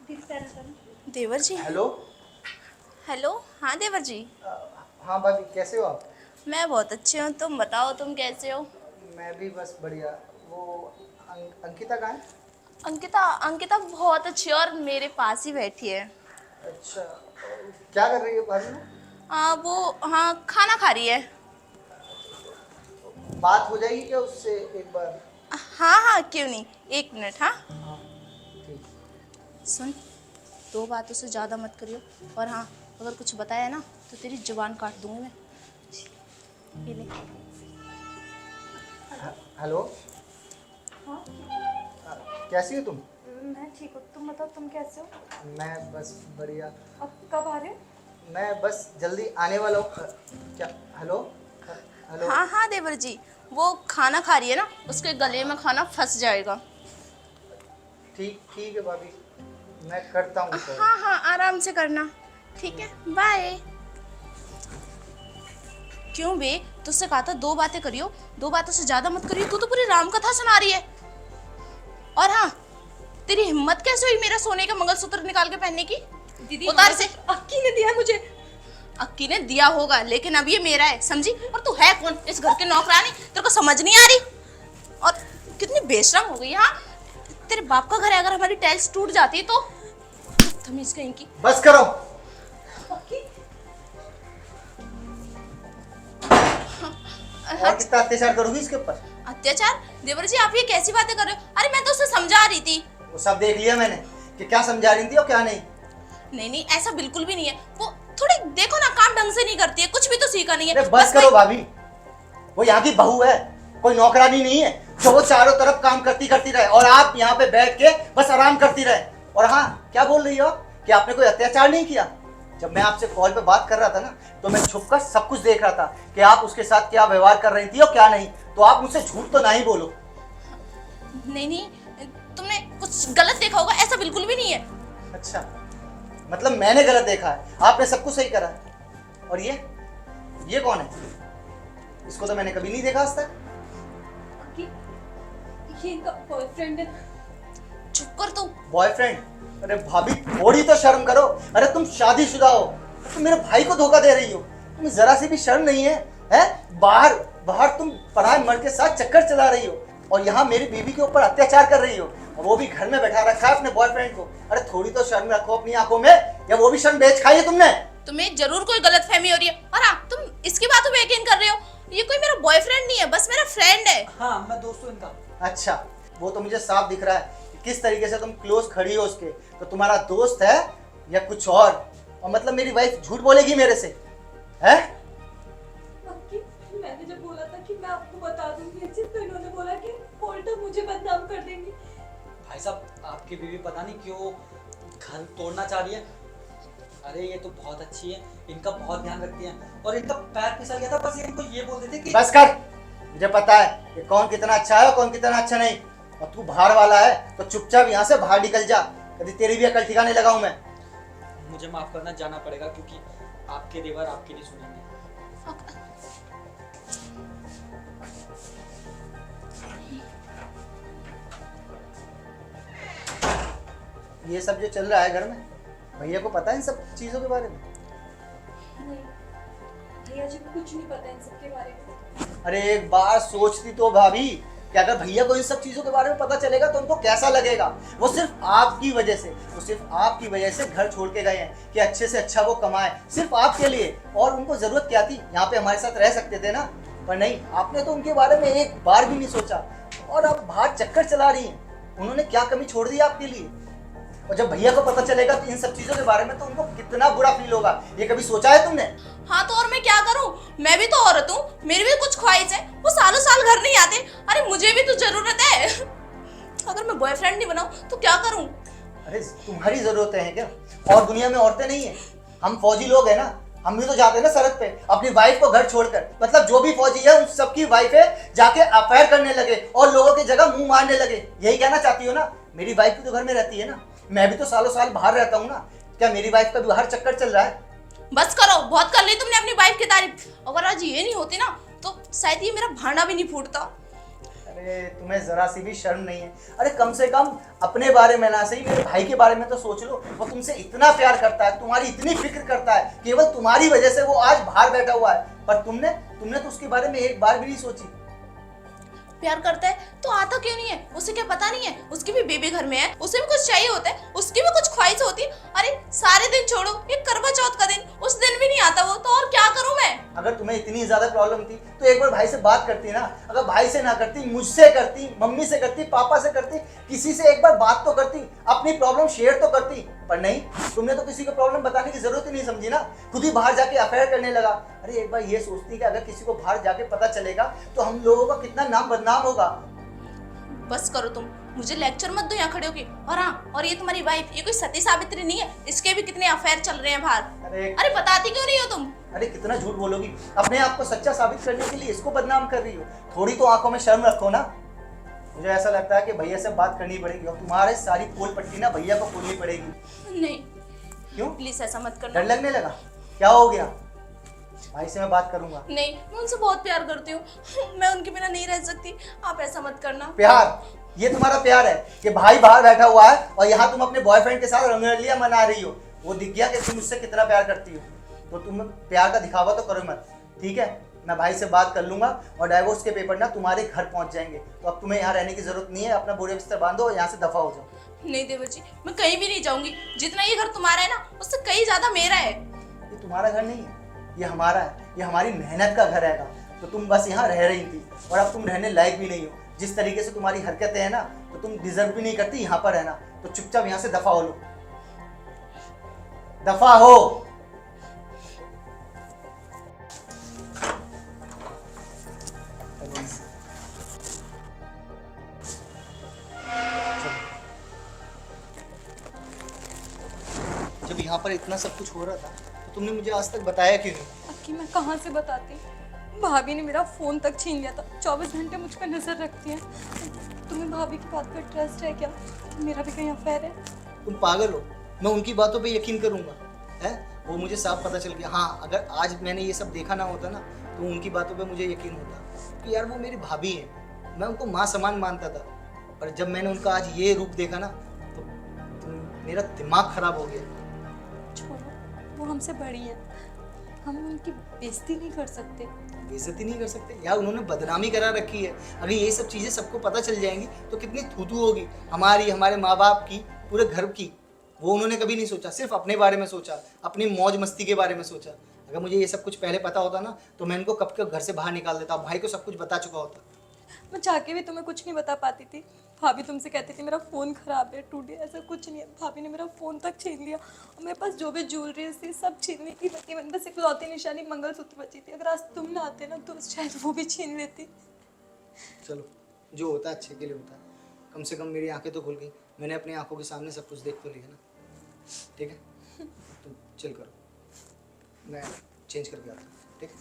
देवर जी। Hello. Hello. हाँ देवर जी। हाँ भाभी, कैसे हो आप? मैं बहुत अच्छी हूँ, तुम बताओ तुम कैसे हो? मैं भी बस बढ़िया। वो अंकिता कहाँ है? अंकिता अंकिता बहुत अच्छी है और मेरे पास ही बैठी है। अच्छा, क्या कर रही है भाभी वो? वो हाँ खाना खा रही है। बात हो जाएगी क्या उससे एक बार? हाँ हाँ क्यों नहीं, एक मिनट। हाँ हाँ, ठीक। सुन, दो बातों से ज़्यादा मत करियो। और हाँ, अगर कुछ बताया ना तो तेरी जुबान काट दूंगी मैं। ये ले। हेलो। हाँ, कैसी हो तुम? मैं ठीक हूँ। तुम बताओ, तुम कैसे हो? मैं बस बढ़िया। अब कब आ रहे हो? मैं बस जल्दी आने वाला हूँ। क्या? हेलो। हेलो। हाँ हाँ देवर जी, वो खाना खा रही है ना, उसके गले में खाना फंस जाएगा। ठीक ठीक है भाभी, मैं करता हूँ कॉल। हाँ हाँ आराम से करना। ठीक है, बाय। क्यों बे, तुझसे कहा था दो बातें करियो, दो बातों से ज्यादा मत करियो। तू तो पूरी राम कथा सुना रही है। और हाँ, तेरी हिम्मत कैसे हुई मेरा सोने का मंगलसूत्र निकाल के पहनने की? दीदी, उतार से। अक्की ने दिया मुझे। अक्की ने दिया होगा, लेकिन अब ये मेरा है, समझी? और तू है कौन इस घर के नौकरानी? तेरे को समझ नहीं आ रही? और कितनी बेशरम हो गई। हाँ, तेरे बाप का घर है, अगर हमारी टाइल्स टूट जाती तो तमीज कहीं की। बस करो। अक्की, और कितना अत्याचार करोगी इसके ऊपर? अत्याचार? देवर जी आप ये कैसी बातें कर रहे हो? अरे मैं तो उसे समझा रही थी। वो सब देख लिया मैंने कि क्या समझा रही थी और क्या नहीं। नहीं नहीं, ऐसा बिल्कुल भी नहीं है। वो थोड़ी देखो ना, काम ढंग से नहीं करती है, कुछ भी तो सीखा नहीं है। अरे बस करो भाभी, वो यहाँ की बहू है, कोई नौकरानी नहीं है जो वो चारों तरफ काम करती करती रहे और आप यहाँ पे बैठ के बस आराम करती रहे। और हाँ, क्या बोल रही हो कि आपने कोई अत्याचार नहीं किया? जब मैं आपसे कॉल पे बात कर रहा था ना, तो मैं छुपकर सब कुछ देख रहा था कि आप उसके साथ क्या व्यवहार कर रही थी और क्या नहीं। तो आप मुझसे झूठ तो नहीं बोलो। नहीं नहीं, तुमने कुछ गलत देखा होगा, ऐसा बिल्कुल भी नहीं है। अच्छा, मतलब मैंने गलत देखा है, आपने सब कुछ सही करा है। और ये कौन है? इसको तो मैंने कभी नहीं देखा आज तक। अक्की, ये इनका बॉयफ्रेंड है। चुप कर तू। बॉयफ्रेंड? अरे भाभी, थोड़ी तो शर्म करो। अरे तुम शादीशुदा हो, तुम मेरे भाई को धोखा दे रही हो, तुम्हें जरा सी भी शर्म नहीं है? हैं? बाहर बाहर तुम पराए मर्द के साथ चक्कर चला रही हो और यहाँ मेरी बीवी के ऊपर अत्याचार कर रही हो, और वो भी घर में बैठा रखा है अपने बॉयफ्रेंड को। अरे थोड़ी तो शर्म रखो अपनी आंखों में, या वो भी शर्म बेच खाई है तुमने? तुम्हें जरूर कोई गलतफहमी हो रही है। और हाँ, तुम इसकी बातों पे यकीन कर रहे हो। ये कोई मेरा बॉयफ्रेंड नहीं है, बस मेरा फ्रेंड है। हाँ, मैं दोस्त हूँ इनका। अच्छा, वो तो मुझे साफ दिख रहा है कि किस तरीके से तुम क्लोज खड़ी हो उसके। तो तुम्हारा दोस्त है या कुछ और मतलब मेरी वाइफ झूठ बोलेगी मेरे से? है? अक्की, मैंने जब बोला था कि मैं आपको बता दूंगी अच्छे, तो इन्होंने बोला कि उल्टा मुझे बदनाम कर देंगी। भाई साहब, आपकी बीवी पता नहीं क्यों घर तोड़ना चाह रही है। अरे ये तो बहुत अच्छी है, इनका बहुत ध्यान रखती है। और इनका पैर फिसल गया था, बस ये इनको ये बोलते थे कि बस कर, मुझे पता है कि कौन कितना अच्छा है और कौन कितना अच्छा नहीं। और तू बाहर वाला है तो चुपचाप यहाँ से बाहर निकल जा, कभी तेरी भी अकल ठिकाने लगाऊं मैं। मुझे माफ करना, जाना पड़ेगा, क्योंकि आपके देवर आपकी नहीं सुनेंगे। ये सब जो चल रहा है घर में, भैया को पता है इन सब चीजों के बारे में? नहीं, भैया जी को कुछ नहीं पता इन सब के बारे में। अरे एक बार सोचती तो भाभी कि अगर भैया को इन सब चीजों के बारे में पता चलेगा तो उनको कैसा लगेगा। वो सिर्फ आपकी वजह से घर छोड़ के गए हैं कि अच्छे से अच्छा वो कमाए, सिर्फ आपके लिए। और उनको जरूरत क्या थी, यहाँ पे हमारे साथ रह सकते थे ना, पर नहीं, आपने तो उनके बारे में एक बार भी नहीं सोचा। और अब बाहर चक्कर चला रही हैं। उन्होंने क्या कमी छोड़ दी आपके लिए? और जब भैया को पता चलेगा तो इन सब चीजों के बारे में, तो उनको कितना बुरा फील होगा, ये कभी सोचा है तुमने? हाँ तो और मैं क्या करूँ, मैं भी तो औरत हूँ, मेरी भी कुछ ख्वाहिश है। वो सालों साल घर नहीं आते, अरे मुझे भी तो जरूरत है। अगर मैं बॉयफ्रेंड नहीं बनाऊँ तो क्या करूँ? अरे तुम्हारी जरूरतें हैं क्या? और दुनिया में औरतें नहीं है? हम फौजी लोग हैं ना, हम भी तो जाते हैं ना सरहद पे अपनी वाइफ को घर छोड़कर। मतलब जो भी फौजी है उन सबकी वाइफें जाके अफेयर करने लगे और लोगों की जगह मुंह मारने लगे। यही कहना चाहती हो ना? मेरी वाइफ भी तो घर में रहती है ना, मैं भी तो सालों साल बाहर रहता हूँ ना। क्या मेरी वाइफ का भी बाहर चक्कर चल रहा है? बस करो, बहुत कर ली तुमने अपनी वाइफ की तारीफ। अगर आज ये नहीं होती ना तो शायद ये मेरा भांडा भी नहीं फूटता। अरे तुम्हें जरा सी भी शर्म नहीं है? अरे कम से कम अपने बारे में ना सही मेरे भाई के बारे में तो सोच लो। वो तुमसे इतना प्यार करता है, तुम्हारी इतनी फिक्र करता है, केवल तुम्हारी वजह से वो आज बाहर बैठा हुआ है। पर तुमने तुमने तो उसके बारे में एक बार भी नहीं सोची। प्यार करता है तो आता क्यों नहीं है? उसे क्या पता नहीं है उसकी भी बेबी घर में है, उसे भी कुछ चाहिए होता है, उसकी भी कुछ ख्वाहिश होती है। अरे सारे दिन छोड़ो, ये करवा चौथ का दिन, उस दिन भी नहीं आता वो, तो और क्या करूं मैं? अगर तुम्हें इतनी ज्यादा प्रॉब्लम थी तो एक बार भाई से बात करती ना। अगर भाई से ना करती, मुझसे करती, मम्मी से करती, पापा से करती, किसी से एक बार बात तो करती, अपनी प्रॉब्लम शेयर तो करती। पर नहीं, तुमने तो किसी को प्रॉब्लम बताने की जरूरत ही नहीं समझी ना, खुद ही बाहर जाके अफेयर करने लगा। अरे एक बार ये सोचती कि अगर किसी को बाहर जाके पता चलेगा तो हम लोगों का कितना नाम बदनाम होगा। बस करो तुम, मुझे लेक्चर मत दो यहाँ खड़े होके। और हाँ, और ये तुम्हारी वाइफ, ये कोई सती सावित्री नहीं है, इसके भी कितने अफेयर चल रहे हैं बाहर। अरे बताती क्यों नहीं हो तुम? अरे कितना झूठ बोलोगी? अपने आप को सच्चा साबित करने के लिए इसको बदनाम कर रही हो। थोड़ी तो आंखों में शर्म रखो ना। मुझे ऐसा लगता है कि भैया से बात करनी पड़ेगी और तुम्हारे सारी पोल पट्टी ना भैया को खोलनी पड़ेगी। नहीं, क्यों? प्लीज ऐसा मत करना। डर लगने लगा? क्या हो गया? भाई से मैं बात करूंगा। नहीं, मैं उनसे बहुत प्यार करती हूँ, मैं उनके बिना नहीं रह सकती, आप ऐसा मत करना। प्यार? ये तुम्हारा प्यार है कि भाई बाहर बैठा हुआ है और यहाँ तुम अपने बॉयफ्रेंड के साथ रंगरलियां मना रही हो? वो दिख गया कि तुम मुझसे कितना प्यार करती हो, तो तुम प्यार का दिखावा तो करो मत, ठीक है? मैं भाई से बात कर लूंगा और डाइवोर्स के पेपर ना तुम्हारे घर पहुंच जाएंगे। तो अब तुम्हें यहाँ रहने की जरूरत नहीं है, अपना बोरे बिस्तर बांधो और यहाँ से दफा हो जाओ। नहीं देवर जी, मैं कहीं भी नहीं जाऊंगी। जितना ये घर तुम्हारा है ना, उससे कहीं ज्यादा मेरा है। ये तुम्हारा घर नहीं है, ये हमारा है, ये हमारी मेहनत का घर रहेगा। तो तुम बस यहाँ रह रही थी और अब तुम रहने लायक भी नहीं हो। जिस तरीके से तुम्हारी हरकतें हैं ना, तो तुम डिजर्व भी नहीं करती यहाँ पर रहना। तो चुपचाप यहाँ से दफा हो लो, दफा हो। जब यहाँ पर इतना सब कुछ हो रहा था तो तुमने मुझे आज तक बताया क्यों नहीं? अक्की मैं कहाँ से बताती? भाभी ने मेरा फोन तक छीन लिया था। 24 घंटे मुझ पर नजर रखती हैं। तुम्हें भाभी की बात पर ट्रस्ट है क्या? मेरा भी कहीं अफेयर है? तुम पागल हो? मैं उनकी बातों पे यकीन करूंगा? है वो मुझे साफ पता चल गया। हाँ, अगर आज मैंने ये सब देखा ना होता ना तो उनकी बातों पे मुझे यकीन होता कि यार वो मेरी भाभी है। मैं उनको माँ समान मानता था, पर जब मैंने उनका आज ये रूप देखा ना तो मेरा दिमाग खराब हो गया। छोड़ो, वो हमसे बड़ी है, हम उनकी बेइज्जती नहीं कर सकते। बेइज्जती नहीं कर सकते यार? उन्होंने बदनामी करा रखी है। अगर ये सब चीजें सबको पता चल जाएंगी तो कितनी थूथू होगी हमारी, हमारे माँ बाप की, पूरे घर की। वो उन्होंने कभी नहीं सोचा, सिर्फ अपने बारे में सोचा, अपनी मौज मस्ती के बारे में सोचा। अगर मुझे ये सब कुछ पहले पता होता ना तो मैं इनको कब के घर से बाहर निकाल देता, भाई को सब कुछ बता चुका होता। मैं चाह के भी तुम्हें कुछ नहीं बता पाती थी। भाभी तुमसे कहती थी मेरा फ़ोन ख़राब है, टूट गया, ऐसा कुछ नहीं है। भाभी ने मेरा फ़ोन तक छीन लिया और मेरे पास जो भी ज्वेलरी थी सब छीन ली थी। बाकी मेरे पास इकलौती निशानी मंगलसूत्र बची थी। अगर आज तुम ना आते ना तो शायद वो भी छीन लेती। चलो, जो होता है अच्छे के लिए होता है। कम से कम मेरी आंखें तो खुल गई, मैंने अपनी आंखों के सामने सब कुछ देख तो लिया ना। ठीक है, तुम चिल करो, मैं चेंज करके आता हूँ। ठीक है।